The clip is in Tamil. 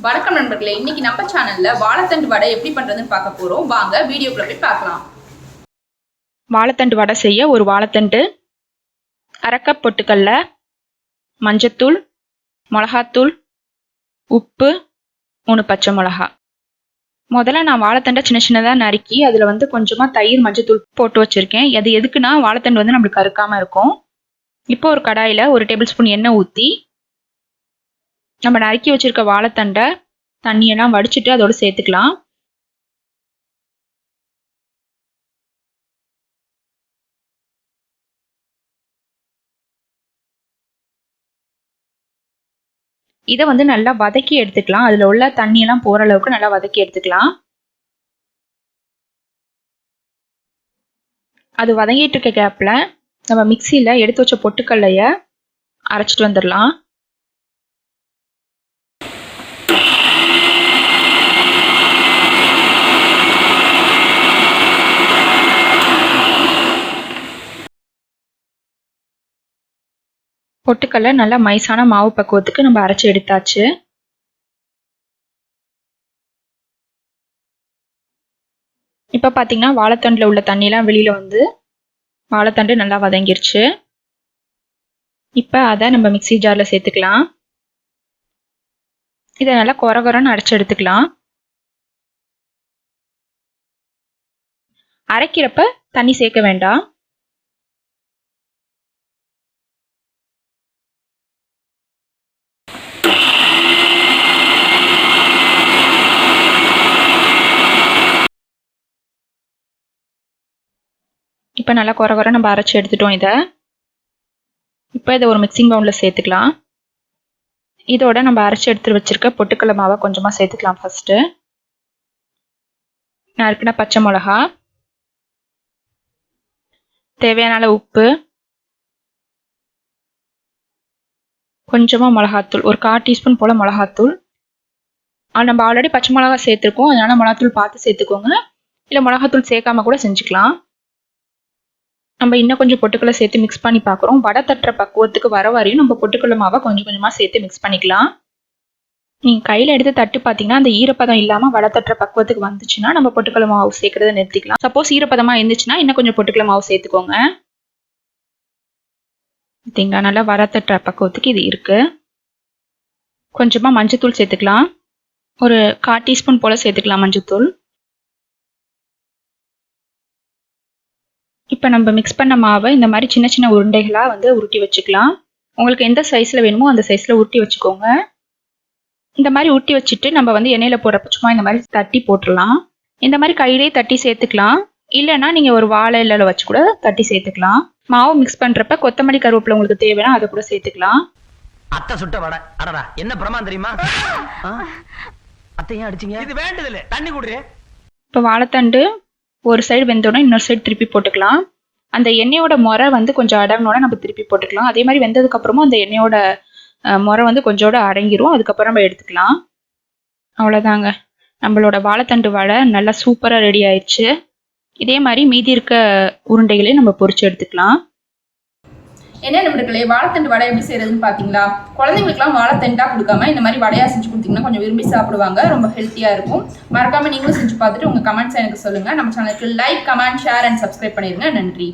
வணக்கம் நண்பர்களே, இன்னைக்கு நம்ம சேனல்ல வாழைத்தண்டு வடை எப்படி பண்றதுன்னு பார்க்க போறோம். வாங்க வீடியோக்குள்ள போய் பார்க்கலாம். வாழைத்தண்டு வடை செய்ய ஒரு வாழைத்தண்டு, அரை கப் பொட்டுக்கல்ல, மஞ்சத்தூள், மிளகாத்தூள், உப்பு, 3 பச்சை மிளகா. முதல்ல நான் வாழைத்தண்டை சின்ன சின்னதாக நறுக்கி அதில் கொஞ்சமாக தயிர் மஞ்சத்தூள் போட்டு வச்சுருக்கேன். அது எதுக்குன்னா வாழைத்தண்டு நம்மளுக்கு கருக்காமல் இருக்கும். இப்போ ஒரு கடாயில் 1 டேபிள் ஸ்பூன் எண்ணெய் ஊற்றி நம்ம நறுக்கி வச்சிருக்க வாழைத்தண்டை தண்ணியெல்லாம் வடிச்சிட்டு அதோடு சேர்த்துக்கலாம். இதை நல்லா வதக்கி எடுத்துக்கலாம். அதில் உள்ள தண்ணியெல்லாம் போகிற அளவுக்கு நல்லா வதக்கி எடுத்துக்கலாம். அது வதங்கிட்டு இருக்க கேப்பில் நம்ம மிக்சியில் எடுத்து வச்ச பொட்டுக்கல்லையை அரைச்சிட்டு வந்துடலாம். பொட்டுக்கல்லை நல்லா மைசான மாவு பக்குவத்துக்கு நம்ம அரைச்சி எடுத்தாச்சு. இப்போ பார்த்தீங்கன்னா வாழைத்தண்டில் உள்ள தண்ணியெலாம் வெளியில் வாழைத்தண்டு நல்லா வதங்கிருச்சு. இப்போ அதை நம்ம மிக்ஸி ஜாரில் சேர்த்துக்கலாம். இதை நல்லா கொரகொரன்னு அரைச்சி எடுத்துக்கலாம். அரைக்கிறப்ப தண்ணி சேர்க்க வேண்டாம். இப்போ நல்லா கொர நம்ம அரைச்சி எடுத்துட்டோம். இப்போ இதை ஒரு மிக்சிங் பவுலில் சேர்த்துக்கலாம். இதோட நம்ம அரைச்சி எடுத்து வச்சிருக்க பொட்டுக்கடலை மாவை கொஞ்சமாக சேர்த்துக்கலாம். ஃபஸ்ட்டு நறுக்கின பச்சை மிளகா, தேவையான அளவு உப்பு, கொஞ்சமாக மிளகாத்தூள், ஒரு 1/4 டீஸ்பூன் போல் மிளகாத்தூள். நம்ம ஆல்ரெடி பச்சை மிளகா சேர்த்துருக்கோம், அதனால மிளகாத்தூள் பார்த்து சேர்த்துக்கோங்க. இல்லை மிளகாத்தூள் சேர்க்காம கூட செஞ்சுக்கலாம். நம்ம இன்னும் கொஞ்சம் பொட்டுக்கடலை சேர்த்து மிக்ஸ் பண்ணி பார்க்குறோம். வடை தட்டுற பக்குவத்துக்கு வர வரையும் நம்ம பொட்டுக்கடலை மாவை கொஞ்சம் கொஞ்சமாக சேர்த்து மிக்ஸ் பண்ணிக்கலாம். நீங்கள் கையில் எடுத்து தட்டு பார்த்தீங்கன்னா அந்த ஈரப்பதம் இல்லாமல் வடை தட்டுற பக்குவத்துக்கு வந்துச்சுன்னா நம்ம பொட்டுக்கடலை மாவு சேர்க்கறத நிறுத்திக்கலாம். சப்போஸ் ஈரப்பதமாக இருந்துச்சுன்னா இன்னும் கொஞ்சம் பொட்டுக்கடலை மாவு சேர்த்துக்கோங்க. பார்த்தீங்களா, நல்லா வடை தட்டுற பக்குவத்துக்கு இது இருக்குது. கொஞ்சமாக மஞ்சத்தூள் சேர்த்துக்கலாம். ஒரு 1/4 டீஸ்பூன் போல் சேர்த்துக்கலாம் மஞ்சத்தூள். இப்போ நம்ம மிக்ஸ் பண்ண மாவை இந்த மாதிரி சின்ன சின்ன உருண்டைகளாக உருட்டி வச்சுக்கலாம். உங்களுக்கு எந்த சைஸில் வேணுமோ அந்த சைஸில் உருட்டி வச்சுக்கோங்க. இந்த மாதிரி உருட்டி வச்சுட்டு நம்ம எண்ணெயில் போடுறப்ப சும்மா இந்த மாதிரி தட்டி போட்டுடலாம். இந்த மாதிரி கையிலே தட்டி சேர்த்துக்கலாம். இல்லைன்னா நீங்கள் ஒரு வாழை இலையில வச்சு கூட தட்டி சேர்த்துக்கலாம். மாவு மிக்ஸ் பண்ணுறப்ப கொத்தமல்லி கருவேப்பிலை உங்களுக்கு தேவைன்னா அதை கூட சேர்த்துக்கலாம். அத்தை சுட்ட வடை அடடா என்ன பிரமாதம் தெரியுமா? அத்தையும் அடிச்சிங்க. இது வேண்டதில்லை, தண்ணி குடுறே. இப்போ வாழைத்தண்டு ஒரு சைடு வெந்தோடனே இன்னொரு சைடு திருப்பி போட்டுக்கலாம். அந்த எண்ணெயோட முறை கொஞ்சம் அடங்கினோட நம்ம திருப்பி போட்டுக்கலாம். அதே மாதிரி வெந்ததுக்கப்புறமும் அந்த எண்ணெயோட முறை கொஞ்சோட அடங்கிரும். அதுக்கப்புறம் நம்ம எடுத்துக்கலாம். அவ்வளோதாங்க, நம்மளோட வாழைத்தண்டு வடை நல்லா சூப்பராக ரெடி ஆயிடுச்சு. இதே மாதிரி மீதி இருக்க உருண்டைகளையும் நம்ம பொரிச்சு எடுத்துக்கலாம். என்ன நண்பர்களே, வாழைத்தண்டு வடை எப்படி செய்யறதுன்னு பார்த்தீங்களா? குழந்தைங்களுக்குலாம் வாழைத்தண்டா கொடுக்காம இந்த மாதிரி வடையா செஞ்சு கொடுத்தீங்கன்னா கொஞ்சம் விரும்பி சாப்பிடுவாங்க. ரொம்ப ஹெல்த்தியாக இருக்கும். மறக்காம நீங்களும் செஞ்சு பார்த்துட்டு உங்கள் கமெண்ட்ஸ் எனக்கு சொல்லுங்கள். நம்ம சேனலுக்கு like, comment, share and subscribe பண்ணிடுங்க. நன்றி.